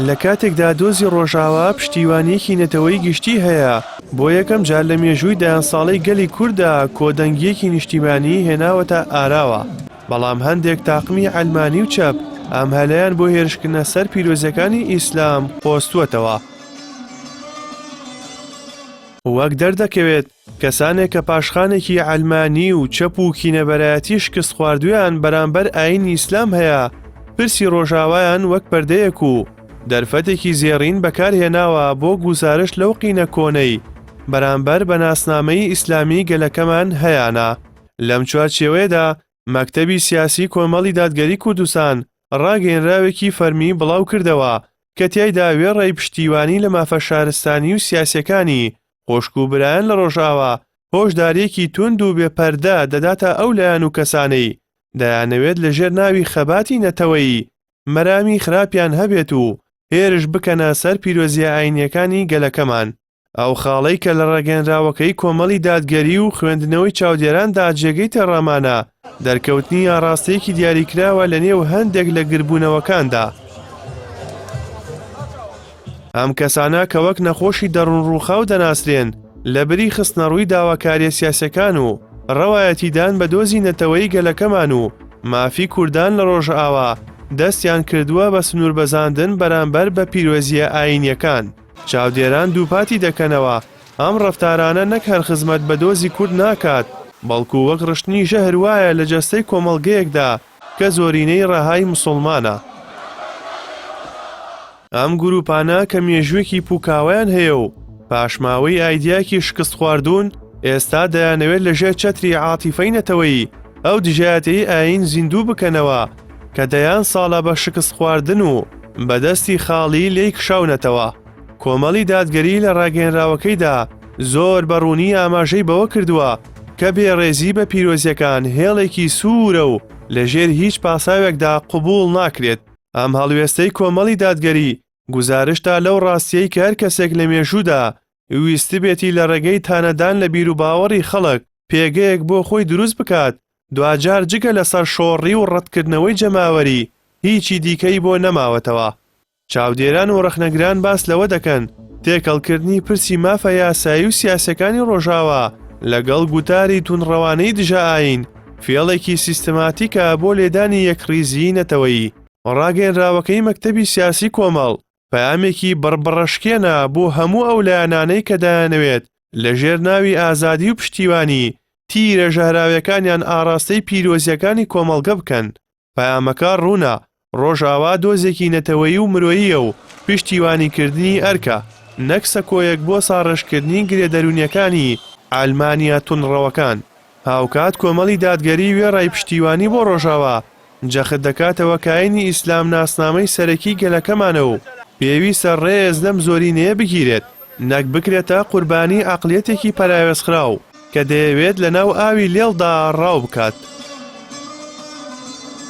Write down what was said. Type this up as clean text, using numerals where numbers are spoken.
لە کاتێکدا دۆزی ڕۆژاوا پشتیوانیەکی نەتەوەی گشتی هەیە بۆ یەکەم جار لە مێژووی دایانساڵەی گەلی کووردا کۆدەنگیەکی نیشتیمانی هێناوەتە ئاراوە، بەڵام هەندێک تاقمی ئەلمانی و چەپ ئەم هەلەیان بۆ هێرشکردنە سەر پیرۆزیەکانی ئیسلام پۆستووەتەوە. وەک دەردەکەوێت کەسانێک کە پاشخانێکی ئەلمانی و چەپ و کینەبەرایەتی شکست خواردویان بەرامبەر ئاینی ئیسلام هەیە، پرسی ڕۆژاوایان وەک پەردەیەک و دەرفەتێکی زێڕین بەکارهێناوە بۆ گوزارش لەو قینە کۆنەی بەرامبەر بە ناسنامەی ئیسلامی گەلەکەمان هەیەە. لەم چوارچێوەیەدا مەکتەبی سیاسی کۆمەڵی دادگەری کوردستان ڕاگەیەنراوێکی فەرمی بڵاو کردەوە کە تیایدا وێڕای پشتیوانی لە مافە شارستانی و سیاسیەکانی خۆشک و برایەن لە ڕۆژاوە هۆشدارێکی توند و بێپەردە دەداتە ئەو لایەن و کەسانەی دەیانەوێت لەژێر ناوی خەباتی نەتەوەیی مەرامی خراپیان هەبێت و هێرش بکەنە سەر پیرۆزیە ئاینیەکانی گەلەکەمان. ئەو خاڵەی کە لە ڕاگەیەنراوەکەی کۆمەڵی دادگەری و خوێندنەوەی چاودێراندا جێگەی تێڕامانە دەرکەوتنی ئاڕاستەیەکی دیاریکراوە لە نێو هەندێک لە گربوونەوەکاندا. ئەم کەسانە کە وەک نەخۆشی دەڕوونڕووخاو دەناسرێن لە بری خستنە ڕووی داواکاریە سیاسەکان و ڕەوایەتیدان بە دۆزی نەتەوەی گەلەکەمان و مافی کوردان لە ڕۆژئاوا دەستیان کردووە بە سنوور بەزاندن بەرامبەر بە پیرۆزیە ئاینیەکان. چاودێران دووپاتی دەکەنەوە ئەم ڕەفتارانە نەک هەر خزمەت بە دۆزی کورد ناکات، بەڵکو وەک ڕشتنی ژەهر وایە لە جەستەی کۆمەڵگەیەکدا کە زۆرینەی ڕەهای موسڵمانە. ئەم گروپانە کە مێژوویەکی پوکاویان هەیە و پاشماوەی ئایدیاکی شکست خواردوون ئێستا دەیانەوێت لەژێر چەتری عاتیفەی نەتەوەیی ئەو دژایەتەی ئاین زیندوو بکەنەوە کە دەیان ساڵە بە شکست خواردن و بەدەستی خاڵی لێی کشاونەتەوە. کۆمەڵی دادگەری لە ڕاگەیەنراوەکەیدا زۆر بەڕوونی ئاماژەی بەوە کردووە کە بێڕێزی بە پیرۆزیەکان هێڵێکی سوورە و لەژێر هیچ پاساوێکدا قبوڵ ناکرێت. ئەم هەڵوێستەی کۆمەڵی دادگەری گزارشتا لەو ڕاستیەی کە هەر کەسێک لە مێژوودا ویستی بێتی لە ڕێگەی تانەدان لە بیر و باوەڕی خەڵک پێگەیەک بۆ خۆی دروست بکات دوجار جگە لەسەر شۆڕی و ڕەتکردنەوەی جەماوەری هیچی دیکەی بۆ نەماوەتەوە. چاودێران و ڕەخنەگران باس لەوە دەکەن تێکەڵکردنی پرسی مافە یاسایی و سیاسەکانی ڕۆژاوە لەگەڵ گوتاری تونڕەوانەی دژە ئاین فێڵێکی سیستەماتیکە بۆ لێدانی یەکڕیزی نەتەوەیی. ڕاگەیەنراوەکەی مەکتەبی سیاسی کۆمەڵ پەیامێکی بڕبڕەشکێنە بۆ هەموو ئەو لایەنانەی کە دەیانەوێت لەژێر ناوی ئازادی و پشتیوانی تیرە ژەهراویەکانیان ئاراستەی پیرۆزیەکانی کۆمەڵگە بکەن. پەیامەکە ڕوونە ڕۆژاوا دۆزێکی نەتەوەیی و مرۆییە و پشتیوانیکردنی ئەرکە نەک سەکۆیەک بۆ ساڕەشکردنی گرێدەرونیەکانی ئالمانیا تونڕەوەکان. هاوکات کۆمەڵی دادگەری وێڕای پشتیوانی بۆ ڕۆژاوا جەخت دەکاتەوە کاینی ئیسلام ناسنامەی سەرەکی گەلەکەمانە و پێویستە ڕێز لەم زۆرینەیە بگیرێت نەک بکرێتە قوربانی عەقڵیەتێکی پەراوێزخراو کە دەیەوێت لە ناو ئاوی لێڵدا ڕاو بکات.